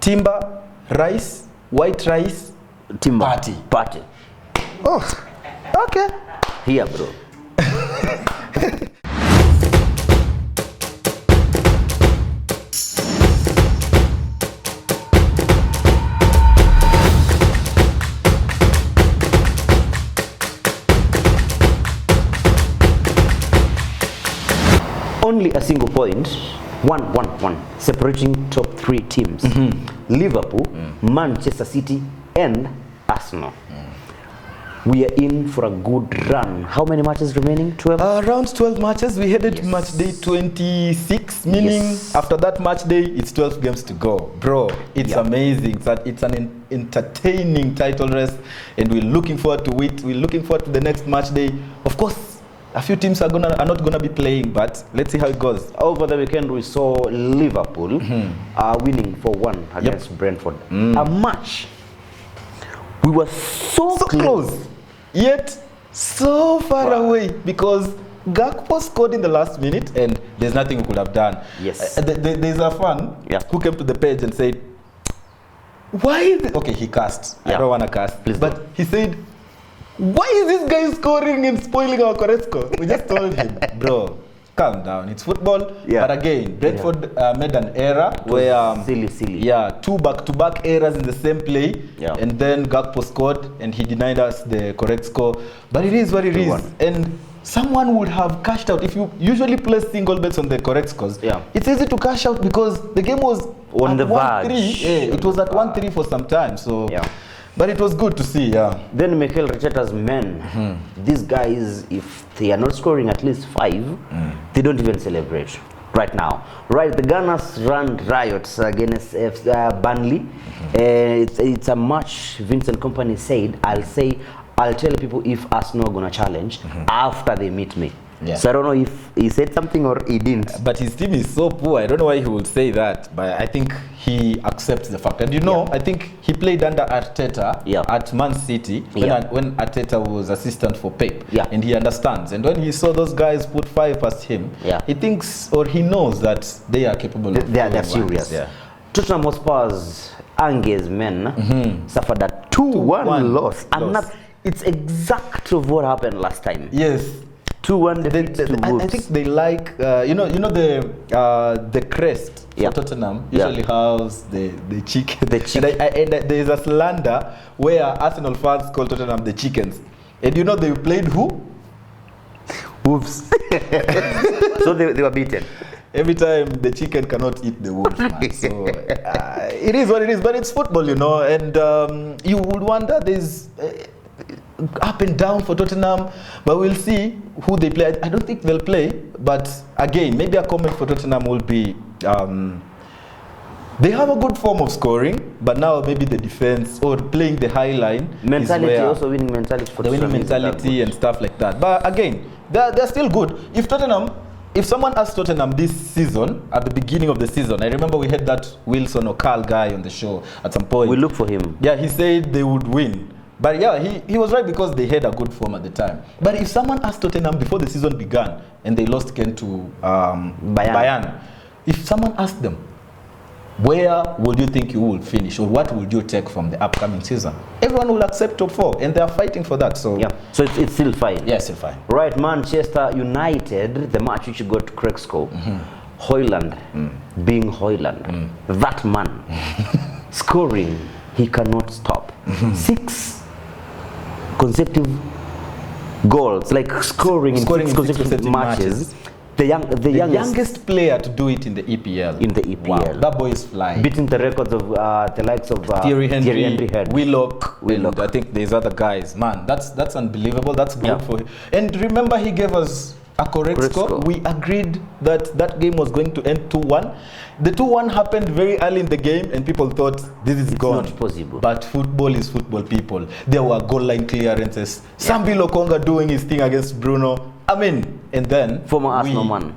Timber, rice, white rice, Timber. Party. Oh, Okay. here, bro. Only a single point, one, separating top 3 teams. Liverpool, Manchester City, and Arsenal. We are in for a good run. How many matches remaining? 12? Around 12 matches. We headed to match day 26, meaning after that match day, it's 12 games to go. Bro, it's amazing. It's an entertaining title race, and we're looking forward to it. We're looking forward to the next match day. Of course, a few teams are not gonna be playing, but let's see how it goes. Over the weekend, we saw Liverpool winning 4-1 against Brentford. A match. We were so close, yet so far away, because Gakpo scored in the last minute, and there's nothing we could have done. Yes. There's a fan who came to the page and said, "Why?" Okay, he cursed. I don't want to curse, please. But he said, "Why is this guy scoring and spoiling our correct score?" We just told him, bro, calm down. It's football. But again, Brentford made an error where silly. Yeah, 2 back-to-back errors in the same play, and then Gakpo scored, and he denied us the correct score. But it is what it is, and someone would have cashed out if you usually place single bets on the correct scores. It's easy to cash out because the game was on the verge. It was at 1-3 for some time. So. But it was good to see, Then Mikel Arteta's men, these guys, if they are not scoring at least 5, they don't even celebrate right now. Right, the Gunners ran riots against Burnley. It's a match Vincent Kompany said, I'll tell people if Arsenal are going to challenge after they meet me. So I don't know if he said something or he didn't. But his team is so poor. I don't know why he would say that. But I think he accepts the fact. And I think he played under Arteta at Man City when Arteta was assistant for Pep. And he understands. And when he saw those guys put 5 past him, he thinks or he knows that they are capable of they're serious. Tottenham Hotspur's Ange's men suffered a 2-1 loss. And it's exact of what happened last time. Yes. 2-1 defeat to Wolves. I think they like the crest for Tottenham usually has the chicken. And there is a slander where Arsenal fans call Tottenham the chickens. And they played who? Wolves. So they were beaten. Every time the chicken cannot eat the wolf, man. So it is what it is, but it's football, and you would wonder there's up and down for Tottenham, but we'll see who they play. I don't think they'll play, but again, maybe a comment for Tottenham will be they have a good form of scoring, but now maybe the defense or playing the high line mentality, also winning mentality for the winning mentality and stuff like that. But again, they're still good. If someone asked Tottenham this season, at the beginning of the season, I remember we had that Wilson or Carl guy on the show at some point. We look for him. Yeah, he said they would win. But he was right because they had a good form at the time. But if someone asked Tottenham before the season began and they lost again to Bayern, if someone asked them, where would you think you will finish or what would you take from the upcoming season? Everyone will accept top 4 and they are fighting for that. So so it's still fine. Yeah, still fine. Right, Manchester United, the match which got correct score, Højlund being Højlund, that man scoring, he cannot stop. 6 consecutive goals, like scoring in consecutive matches. The youngest player to do it in the EPL. Wow, that boy is flying. Beating the records of the likes of Thierry Henry, Willock. And I think there's other guys. Man, that's unbelievable. That's good for him. And remember, he gave us a correct score. We agreed that game was going to end 2-1. The 2-1 happened very early in the game, and people thought this is gone. It's not possible. But football is football, people. There were goal line clearances. Sambi Lokonga doing his thing against Bruno. And then former Arsenal man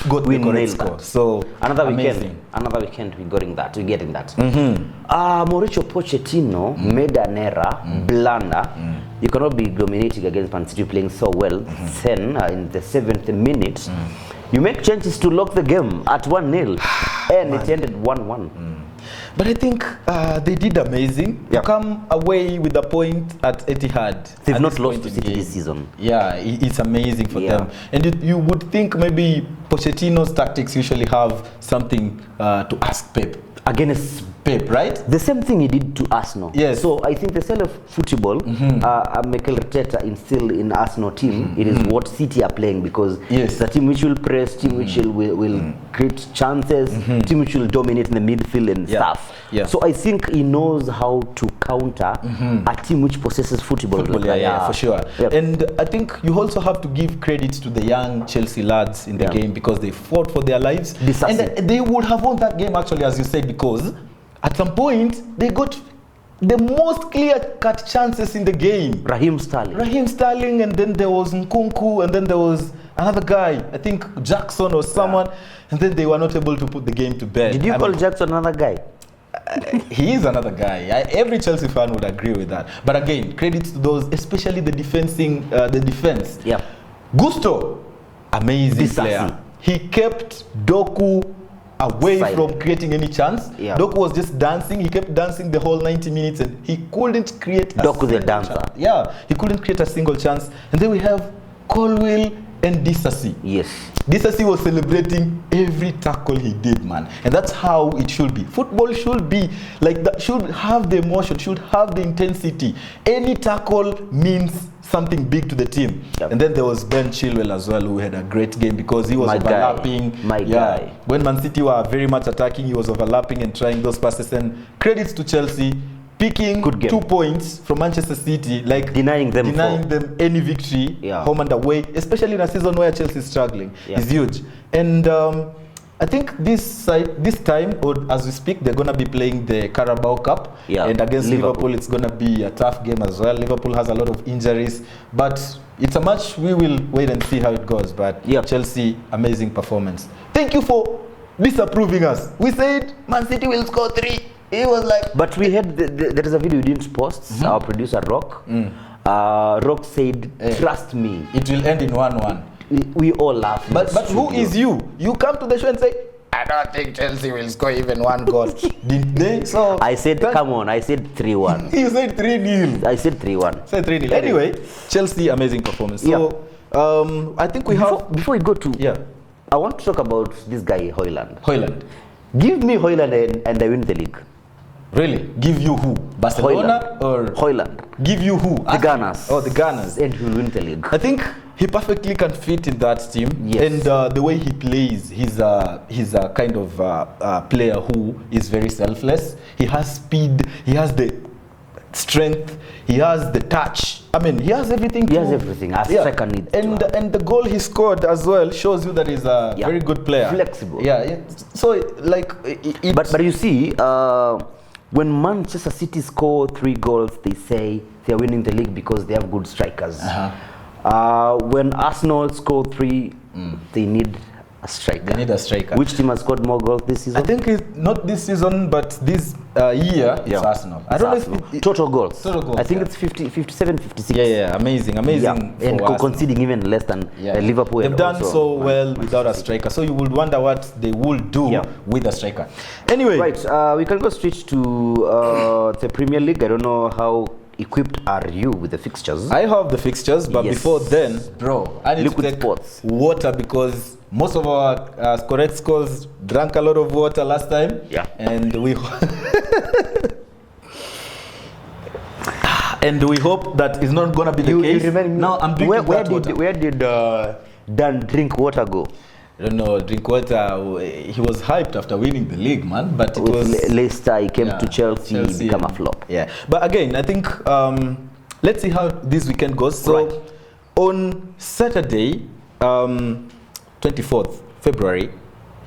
got the correct score. So another weekend we're getting that. Mauricio Pochettino made an error, blunder. You cannot be dominating against Man City playing so well. Then in the 7th minute, you make changes to lock the game at 1-0, and it ended 1-1. But I think they did amazing to come away with a point at Etihad. They've not lost to City this season. Yeah, it's amazing for them. And you would think maybe Pochettino's tactics usually have something to ask Pep. Against Pep, right? The same thing he did to Arsenal. Yes. So I think the style of football Mikel Arteta instilled in Arsenal team, it is what City are playing, because it's a team which will press, team which will create chances, team which will dominate in the midfield and stuff. Yeah. So I think he knows how to counter a team which possesses football. For sure. Yep. And I think you also have to give credit to the young Chelsea lads in the game, because they fought for their lives. And they would have won that game actually, as you said, because at some point they got the most clear-cut chances in the game. Raheem Sterling, and then there was Nkunku, and then there was another guy, I think Jackson or someone, and then they were not able to put the game to bed. Did you call Jackson another guy? He is another guy. Every Chelsea fan would agree with that. But again, credit to those, especially the defense. Yeah. Gusto, amazing player. He kept Doku away from creating any chance. Doku was just dancing. He kept dancing the whole 90 minutes, and he couldn't create Doku the dancer. Chance. Yeah, he couldn't create a single chance. And then we have Colwill and Disasi. Yes. Disasi was celebrating every tackle he did, man. And that's how it should be. Football should be like that, should have the emotion, should have the intensity. Any tackle means something big to the team. And then there was Ben Chilwell as well, who had a great game because he was overlapping. My guy. When Man City were very much attacking, he was overlapping and trying those passes. And credits to Chelsea, picking 2 points from Manchester City, like denying them any victory, home and away, especially in a season where Chelsea is struggling, is huge. And I think this time, or as we speak, they're going to be playing the Carabao Cup. And against Liverpool, it's going to be a tough game as well. Liverpool has a lot of injuries, but it's a match we will wait and see how it goes. But Chelsea, amazing performance. Thank you for disapproving us. We said Man City will score 3. It was like... But we had, there is a video we didn't post, our producer Rock. Rock said, trust me. It will end in 1-1. We all laughed. But who is you? You come to the show and say, I don't think Chelsea will score even 1 goal. Did they? So I said, come on, I said 3-1. You said 3-0. I said 3-1. Said 3-0. Anyway, Chelsea, amazing performance. So I think we have... Before we go to... I want to talk about this guy, Højlund. Give me Højlund and I win the league. Really? Give you who? Barcelona or Højlund? Give you who? The Gunners. Oh, the Gunners. And he'll win the league. I think he perfectly can fit in that team. And the way he plays, he's a kind of player who is very selfless. He has speed. He has the strength. He has the touch. I mean, he has everything. He has everything. A striker needs to and the goal he scored as well shows you that he's a very good player. Flexible. So like, but you see, when Manchester City score 3 goals, they say they're winning the league because they have good strikers. When Arsenal score 3, they need a striker. They need a striker. Which team has scored more goals this season? I think it's not this season, but this year, it's Arsenal. I don't know if total goals. Total goals. I think it's 57, 56. Amazing. And conceding even less than Liverpool. They've done so well without a striker. So you would wonder what they will do with a striker. Anyway. Right, we can go straight to the Premier League. I don't know how equipped are you with the fixtures? I have the fixtures, but before then, bro, I need to take water because most of our correct scores drank a lot of water last time. And we and we hope that is not going to be the case. Now I'm drinking where did Dan drink water go? I don't know, drink water. He was hyped after winning the league, man. But it was Leicester. He came to Chelsea, become a flop. But again, I think let's see how this weekend goes. So on Saturday, 24th February,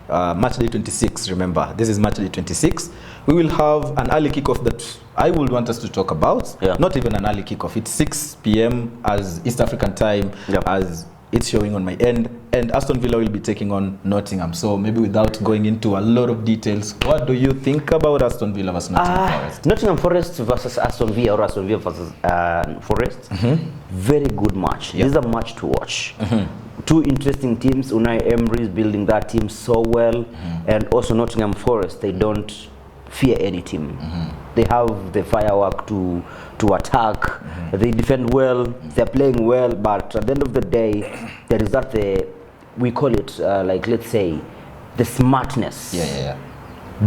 Matchday 26. Remember, this is Matchday 26. We will have an early kickoff that I would want us to talk about. Not even an early kickoff. It's 6 p.m. as East African time, as it's showing on my end, and Aston Villa will be taking on Nottingham. So maybe without going into a lot of details, what do you think about Aston Villa versus Nottingham Forest? Nottingham Forest versus Aston Villa, or Aston Villa versus Forest. Very good match. This is a match to watch. 2 interesting teams. Unai Emery is building that team so well, and also Nottingham Forest. They don't fear any team. They have the firework to attack. They defend well. They're playing well. But at the end of the day, there is that we call it like, let's say, the smartness.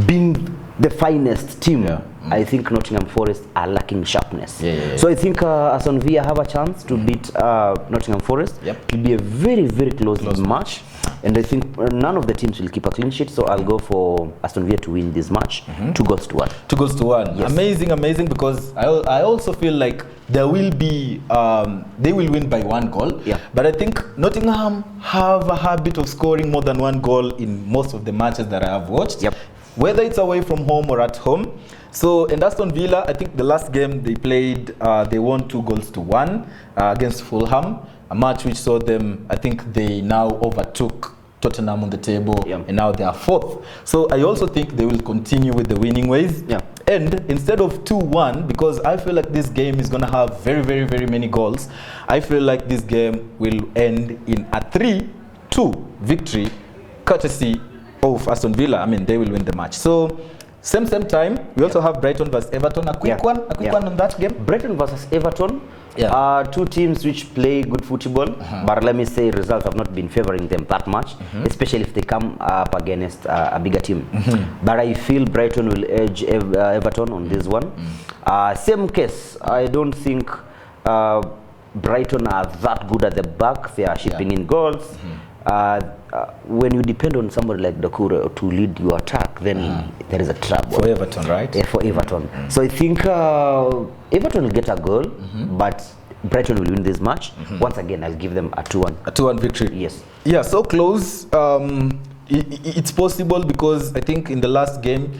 Being the finest team. I think Nottingham Forest are lacking sharpness. So I think Aston Villa have a chance to beat Nottingham Forest. It will be a very, very close match. And I think none of the teams will keep a clean sheet. So I'll go for Aston Villa to win this match. 2-1. 2-1. Yes. Amazing, because I also feel like there will be, they will win by 1 goal. But I think Nottingham have a habit of scoring more than 1 goal in most of the matches that I have watched. Whether it's away from home or at home. So, and Aston Villa, I think the last game they played, they won 2-1 against Fulham. A match which saw them, I think they now overtook Tottenham on the table, and now they are 4th. So I also think they will continue with the winning ways. And instead of 2-1, because I feel like this game is going to have very, very, very many goals, I feel like this game will end in a 3-2 victory, courtesy of Aston Villa. I mean, they will win the match. So, same time, we also have Brighton versus Everton. A quick one on that game. Brighton versus Everton. Two teams which play good football, but let me say results have not been favoring them that much, especially if they come up against a bigger team. But I feel Brighton will edge Everton on this one. Same case, I don't think Brighton are that good at the back. They are shipping in goals. When you depend on somebody like Dokura to lead your attack, then there is a trouble. For Everton, right? For Everton. So I think Everton will get a goal, but Brighton will win this match. Once again, I'll give them a 2-1. A 2-1 victory. Yes. Yeah, so close. It's possible because I think in the last game,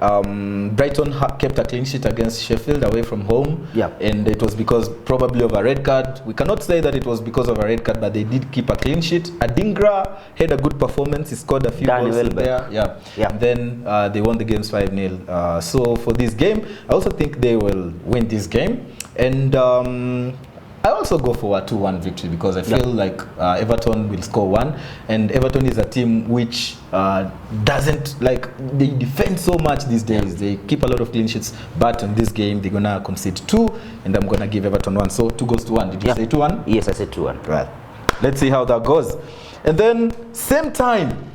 Brighton kept a clean sheet against Sheffield away from home, and it was because probably of a red card. We cannot say that it was because of a red card, but they did keep a clean sheet. Adingra had a good performance. He scored a few goals there. And then they won the games 5-0. So for this game, I also think they will win this game. And I also go for a 2-1 victory because I feel like Everton will score 1, and Everton is a team which doesn't, like, they defend so much these days. They keep a lot of clean sheets, but in this game they're gonna concede 2, and I'm gonna give Everton 1. So 2-1. Did you say 2-1? Yes, I said 2-1. Right. Let's see how that goes. And then same time,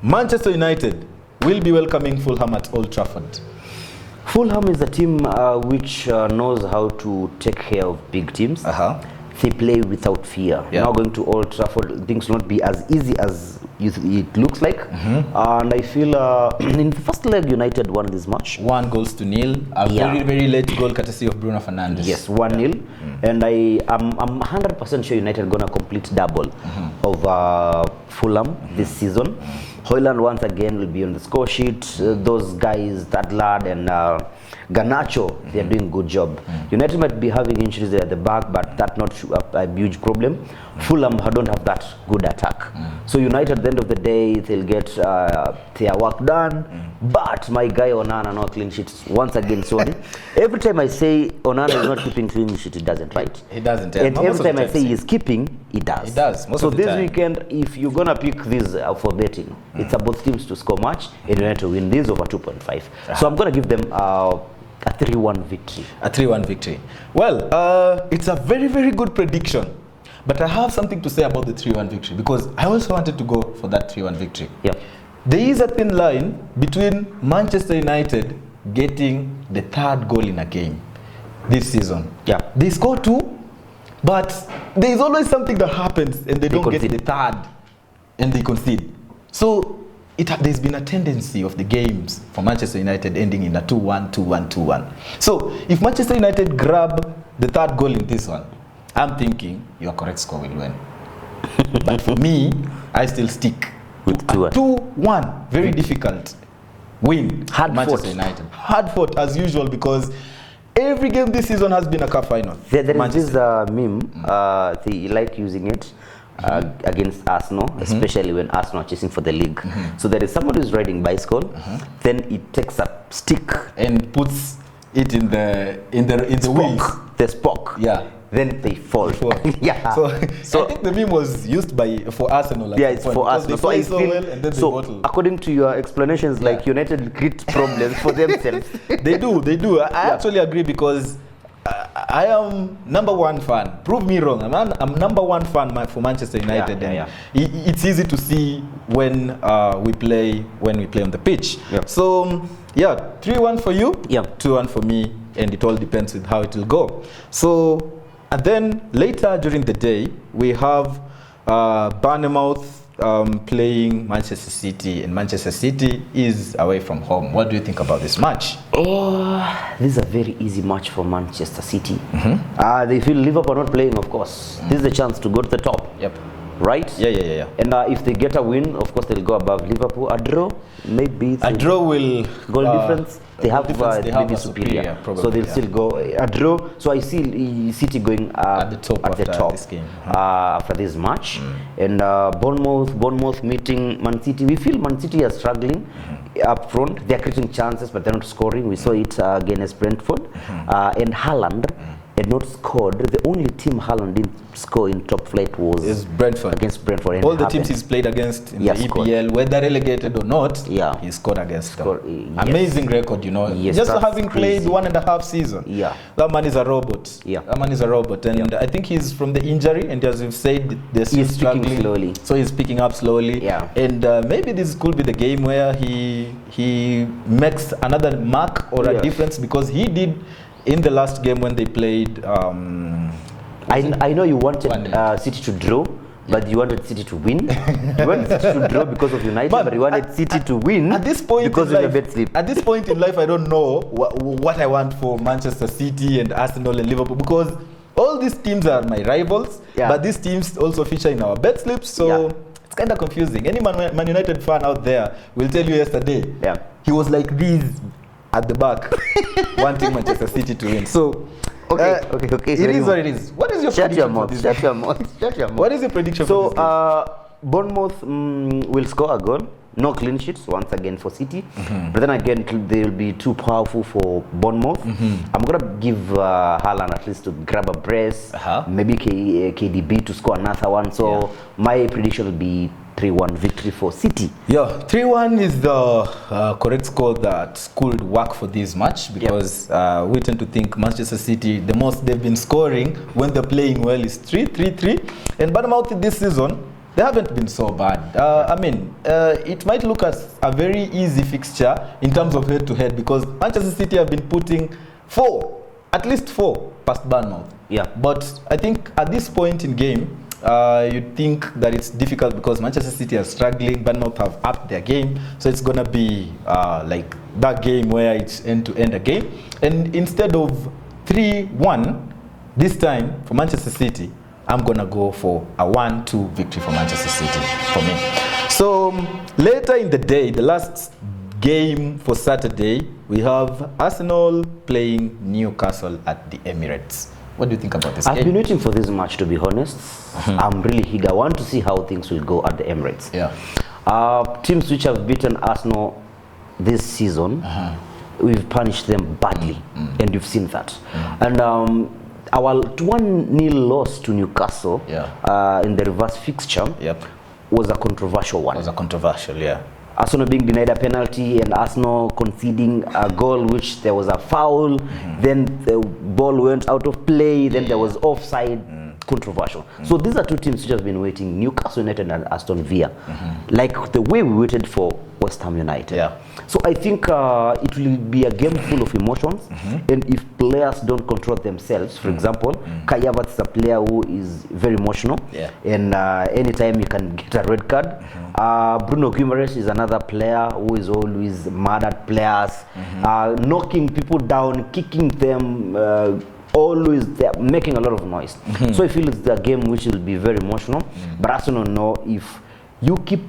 Manchester United will be welcoming Fulham at Old Trafford. Fulham is a team which knows how to take care of big teams. They play without fear. Now going to Old Trafford, things will not be as easy as it looks like. And I feel in the first leg, United won this match. 1-0. A very, very late goal courtesy of Bruno Fernandes. Yes, 1-0. And I'm 100% sure United are going to complete double of Fulham this season. Hoyland once again will be on the score sheet. Those guys, that lad and Garnacho, they are doing a good job. United might be having injuries at the back, but that's not a huge problem. Fulham don't have that good attack. So United, at the end of the day, they'll get their work done. But my guy Onana, no clean sheets once again. So every time I say Onana is not keeping clean sheet, he doesn't, right? He doesn't. And every time I say he's keeping, he does. He does. So this weekend, if you're gonna pick this for betting, it's both teams to score much, and United to win this over 2.5. So I'm gonna give them a 3-1 victory. A 3-1 victory. Well, it's a very, very good prediction. But I have something to say about the 3-1 victory because I also wanted to go for that 3-1 victory. There is a thin line between Manchester United getting the 3rd goal in a game this season. They score 2, but there is always something that happens and they don't get the 3rd and they concede. So there's been a tendency of the games for Manchester United ending in a 2-1, 2-1, 2-1. So if Manchester United grab the 3rd goal in this one, I'm thinking your correct score will win. But for me, I still stick with 2-1. Very difficult win. Hard Manchester United. Hard fought as usual because every game this season has been a cup final. There is this meme, they like using it against Arsenal, especially when Arsenal are chasing for the league. So there is someone who's riding bicycle, then it takes a stick and puts it in the wheels. the spoke. Yeah. Then they fall. Yeah. So I think the meme was used for Arsenal. Yeah, it's for Arsenal. They play so well and then they bottle. According to your explanations, like United create problems for themselves. They do. I actually agree because I am number one fan. Prove me wrong. I'm number one fan for Manchester United. It's easy to see when we play on the pitch. Yep. So 3-1 for you. Yep. 2-1 for me, and it all depends with how it will go. So. And then later during the day, we have Bournemouth playing Manchester City, and Manchester City is away from home. What do you think about this match? Oh, this is a very easy match for Manchester City. They feel Liverpool not playing, of course. This is a chance to go to the top. Yep. Right? Yeah. And if they get a win, of course, they'll go above Liverpool. A draw, maybe. A draw will... Goal difference. They have maybe superior. Probably, so they'll still go a draw. So I see City going at the top after this game. After this match. And Bournemouth meeting Man City. We feel Man City are struggling up front. They're creating chances, but they're not scoring. We saw it against Brentford. And Haaland had not scored. The only team Haaland didn't score in top flight was Brentford. Against Brentford. All the teams he's played against in the EPL, whether relegated or not, he scored against them. Amazing record, you know. Yes, just having played 1.5 season. Yeah. That man is a robot. Yeah. That man is a robot. And I think he's from the injury, and as you've said, they're still struggling. Slowly. So he's picking up slowly. Yeah. And maybe this could be the game where he makes another mark or a difference, because he did in the last game when they played. I know you wanted City to draw, but you wanted City to win. You wanted City to draw because of United, but you wanted City to win at this point because of your bet slip. At this point in life, I don't know what I want for Manchester City and Arsenal and Liverpool, because all these teams are my rivals, but these teams also feature in our bet slips, so it's kind of confusing. Any Man United fan out there will tell you yesterday, he was like this at the back, wanting Manchester City to win. So, okay. It is what it is. What is your prediction for this? Shut your mouth. What is your prediction for this game? So, Bournemouth will score a goal. No clean sheets once again for City. But then again, they will be too powerful for Bournemouth. I'm going to give Haaland at least to grab a brace. Maybe KDB to score another one. So, my prediction will be 3-1 victory for City. 3-1 is the correct score that could work for this match, because we tend to think Manchester City, the most they've been scoring when they're playing well is 3-3. And Bournemouth this season, they haven't been so bad. It might look as a very easy fixture in terms of head-to-head, because Manchester City have been putting at least four past Bournemouth. But I think at this point in game, you'd think that it's difficult because Manchester City are struggling, Bournemouth have upped their game, so it's gonna be like that game where it's end-to-end a game. And instead of 3-1 this time for Manchester City, I'm gonna go for a 1-2 victory for Manchester City for me. So later in the day, the last game for Saturday, we have Arsenal playing Newcastle at the Emirates. What do you think about this game? I've been waiting for this match, to be honest. I'm really eager. I want to see how things will go at the Emirates. Teams which have beaten Arsenal this season, we've punished them badly, and you've seen that. And our 1-0 loss to Newcastle in the reverse fixture was a controversial one. Arsenal being denied a penalty and Arsenal conceding a goal which there was a foul, then the ball went out of play, then there was offside. Controversial. So these are two teams which have been waiting, Newcastle United and Aston Villa, like the way we waited for West Ham United. So I think it will be a game full of emotions, and if players don't control themselves, for example, Kai Havertz is a player who is very emotional, and anytime you can get a red card. Bruno Guimaraes is another player who is always mad at players, knocking people down, kicking them, always they're making a lot of noise. So I feel it's a game which will be very emotional, but Arsenal know if you keep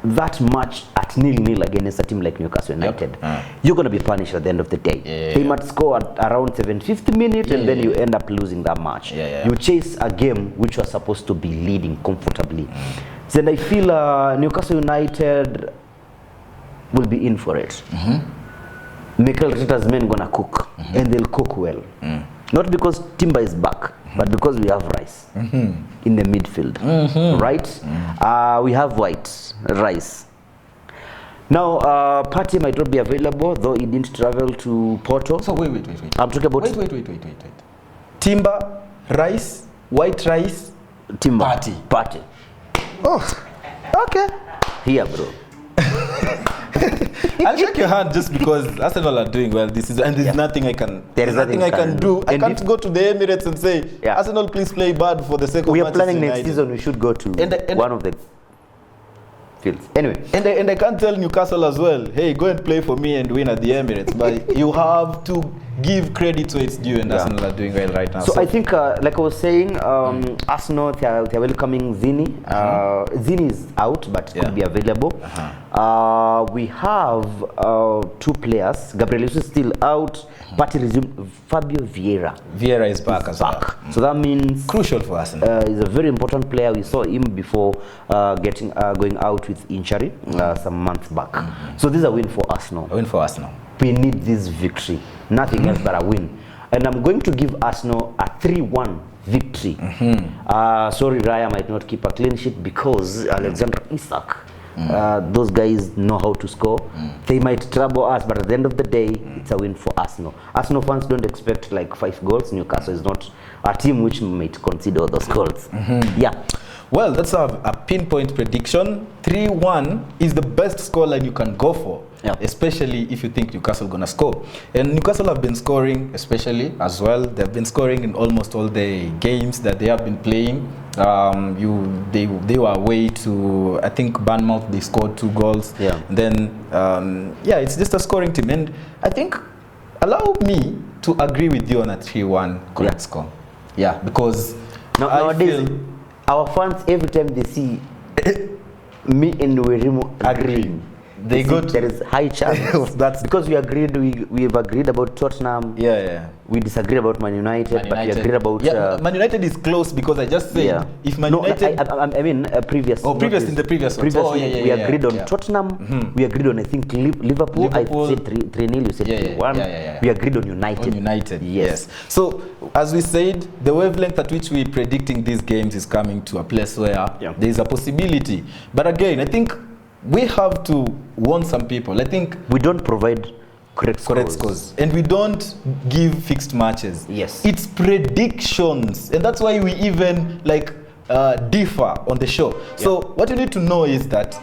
that match at 0-0 against a team like Newcastle United, you're going to be punished at the end of the day. They might score at around 750 minutes and then you end up losing that match. You chase a game which was supposed to be leading comfortably. Then I feel Newcastle United will be in for it. Mikel Arteta's men gonna cook, and they'll cook well. Not because Timber is back, but because we have Rice in the midfield, right? We have Rice. Now, Partey might not be available, though he didn't travel to Porto. So wait. I'm talking about... Wait. Timber, Rice, White Rice, Timber. Partey. Oh, okay. Here, bro. I'll shake your hand just because Arsenal are doing well this season, and there's nothing I can. There's nothing I can do. I can't go to the Emirates and say, Arsenal, please play bad for the sake of we are Manchester planning United. next season. We should go to one of the fields. Anyway, and I can't tell Newcastle as well, hey, go and play for me and win at the Emirates. But you have to give credit where it's due, and Arsenal are doing well right now. So I think, like I was saying, Arsenal, they're welcoming Zini. Zini is out, but could be available. We have 2 players. Gabriel is still out. Partey resumed. Fabio Vieira. Vieira is back as well. So that means crucial for Arsenal. He's a very important player. We saw him before going out with injury some months back. So this is a win for Arsenal. A win for Arsenal. We need this victory. Nothing else but a win. And I'm going to give Arsenal a 3-1 victory. Sorry, Raya might not keep a clean sheet because Alexander Isak. Those guys know how to score. They might trouble us, but at the end of the day, it's a win for Arsenal. Arsenal fans don't expect like 5 goals. Newcastle is not a team which might concede all those goals. Yeah. Well, that's a pinpoint prediction. 3-1 is the best scoreline you can go for, especially if you think Newcastle gonna score. And Newcastle have been scoring, especially as well. They've been scoring in almost all the games that they have been playing. They were away to, I think, Bournemouth. They scored 2 goals. And then it's just a scoring team. And I think, allow me to agree with you on a 3-1 correct score. Yeah, because nowadays, our fans, every time they see me and Werimo agreeing, there is high chance. That's because we have agreed about Tottenham. We disagree about Man United, but we agreed about... Man United is close because I just said if Man United... I mean previous. Oh, previous in the previous one. We agreed on Tottenham. We agreed on, I think, Liverpool. I said 3-0, you said 3-1. We agreed on United. Yes. So, as we said, the wavelength at which we're predicting these games is coming to a place where there is a possibility. But again, I think we have to warn some people. I think we don't provide correct scores, and we don't give fixed matches. It's predictions, and that's why we even differ on the show. So what you need to know is that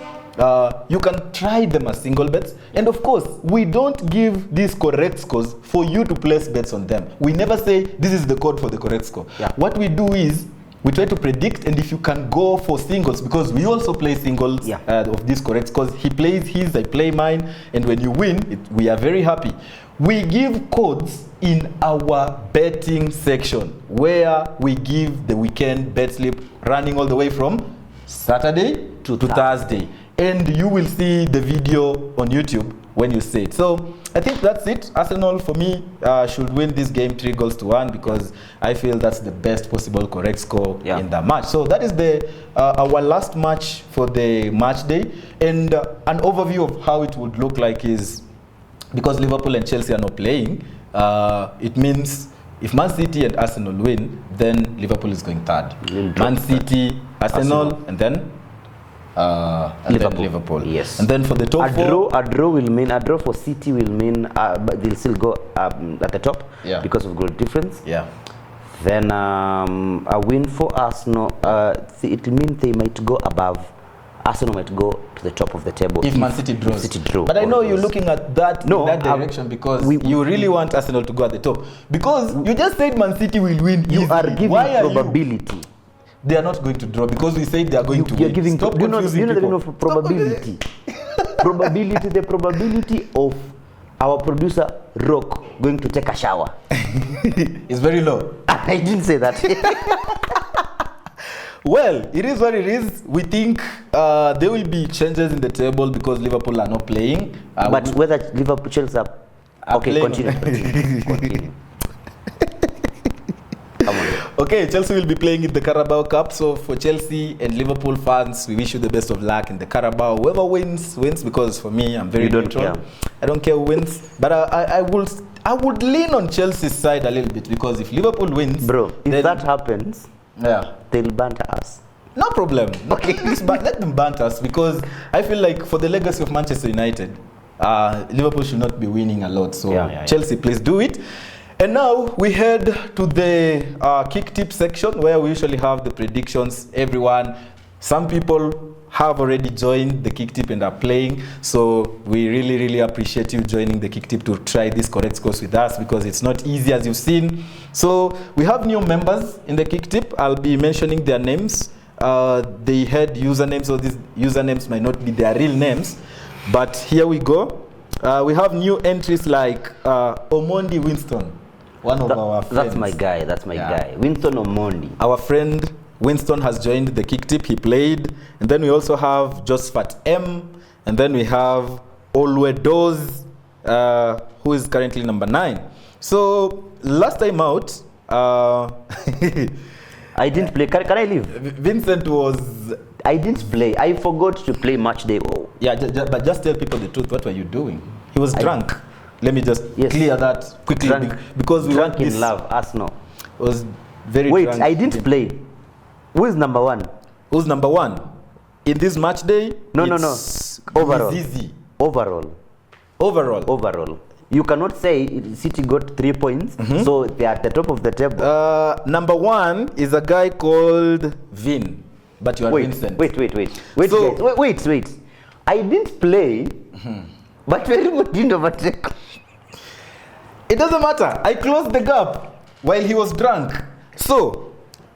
you can try them as single bets, and of course we don't give these correct scores for you to place bets on them. We never say this is the code for the correct score. What we do is we try to predict, and if you can go for singles, because we also play singles of these correct scores. He plays his, I play mine, and when you win, we are very happy. We give codes in our betting section, where we give the weekend bet slip running all the way from Saturday to Thursday. And you will see the video on YouTube when you see it. So I think that's it. Arsenal, for me, should win this game 3-1 because I feel that's the best possible correct score in the match. So that is our last match for the match day. And an overview of how it would look like is, because Liverpool and Chelsea are not playing, it means if Man City and Arsenal win, then Liverpool is going third. Man City, Arsenal, and then Liverpool. Yes. And then for the top a draw for City will mean but they'll still go at the top because of goal difference. Then a win for Arsenal, it means they might go above. Arsenal might go to the top of the table if Man City draws. But I know you're looking at that in that direction because you really want Arsenal to go at the top. Because you just said Man City will win. You are giving probability. They are not going to draw because we said they are going to win. Giving Stop confusing people. You know the probability. The probability of our producer Rock going to take a shower is very low. I didn't say that. Well, it is what it is. We think there will be changes in the table because Liverpool are not playing. But whether Liverpool, Chelsea are okay, playing. continue. Come on. Okay, Chelsea will be playing in the Carabao Cup. So for Chelsea and Liverpool fans, we wish you the best of luck in the Carabao. Whoever wins, because for me, I'm very neutral. I don't care who wins. But I would lean on Chelsea's side a little bit, because if Liverpool wins... Bro, if that happens, yeah, they'll banter us. No problem. Okay, let them banter us, because I feel like for the legacy of Manchester United, Liverpool should not be winning a lot. So Chelsea, please do it. And now we head to the kick tip section, where we usually have the predictions. Everyone, some people have already joined the kick tip and are playing. So we really appreciate you joining the kick tip to try these correct scores with us, because it's not easy, as you've seen. So we have new members in the kick tip. I'll be mentioning their names. They had usernames, so these usernames might not be their real names. But here we go. We have new entries like Omondi Winston. One of our friends. That's my guy. That's my guy. Winston Omondi. Our friend Winston has joined the kick tip. He played. And then we also have Josephat M. And then we have Olwedoz, who is currently number 9. So last time out, I didn't play. Can I leave? Vincent was... I didn't play. I forgot to play Matchday. Oh. Yeah, but just tell people the truth. What were you doing? He was drunk. Let me just clear that quickly, because we drunk want this. In love, Arsenal. Was very Wait, drunk. I didn't play. Who is number 1? Who's number 1? In this match day? No. Overall. Easy. Overall. You cannot say City got 3 points, so they are at the top of the table. Number 1 is a guy called Vin, but you are Vincent. Wait. I didn't play, but very much didn't overtake. It doesn't matter. I closed the gap while he was drunk. So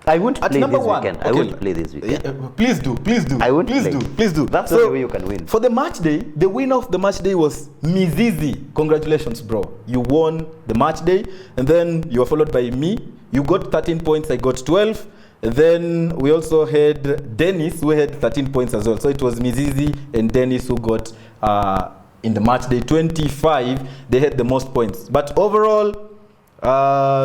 I won't play this one, weekend. I won't play this weekend. Please do. I won't play. Please do. That's the only way you can win. For the match day, the winner of the match day was Mizizi. Congratulations, bro. You won the match day, and then you were followed by me. You got 13 points. I got 12. And then we also had Dennis, who had 13 points as well. So it was Mizizi and Dennis who got in the match day 25. They had the most points. But overall,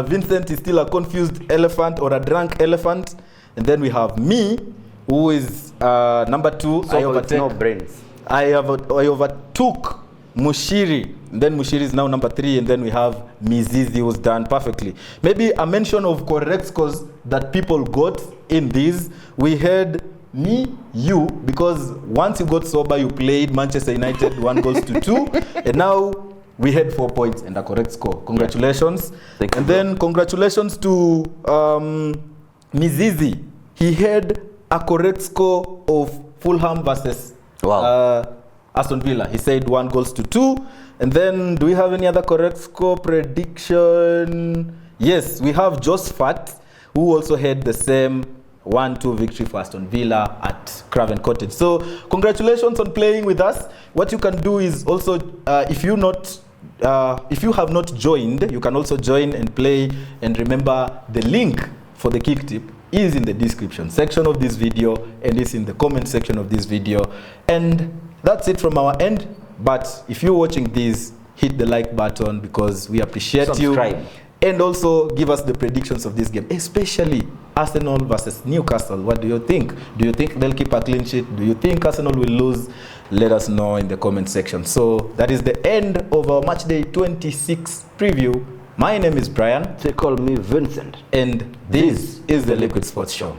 Vincent is still a confused elephant or a drunk elephant. And then we have me, who is number 2. So it's no brains. I overtook Mushiri. And then Mushiri is now number 3. And then we have Mizizi, who's done perfectly. Maybe a mention of correct scores that people got in these. We had me, you, because once you got sober, you played Manchester United 1 goals to 2. And now we had 4 points and a correct score. Congratulations. Thank you, then congratulations to Mizizi. He had a correct score of Fulham versus Aston Villa. He said 1 goals to 2. And then do we have any other correct score prediction? Yes, we have Josephat, who also had the same 1-2 victory for Aston Villa at Craven Cottage. So congratulations on playing with us. What you can do is also, if you have not joined, you can also join and play. And remember, the link for the kick tip is in the description section of this video, and it's in the comment section of this video. And that's it from our end. But if you're watching this, hit the like button, because we appreciate Subscribe. you. And also give us the predictions of this game, especially Arsenal versus Newcastle. What do you think? Do you think they'll keep a clean sheet? Do you think Arsenal will lose? Let us know in the comment section. So that is the end of our Matchday 26 preview. My name is Brian. They call me Vincent. And this is the Liquid Sports Show.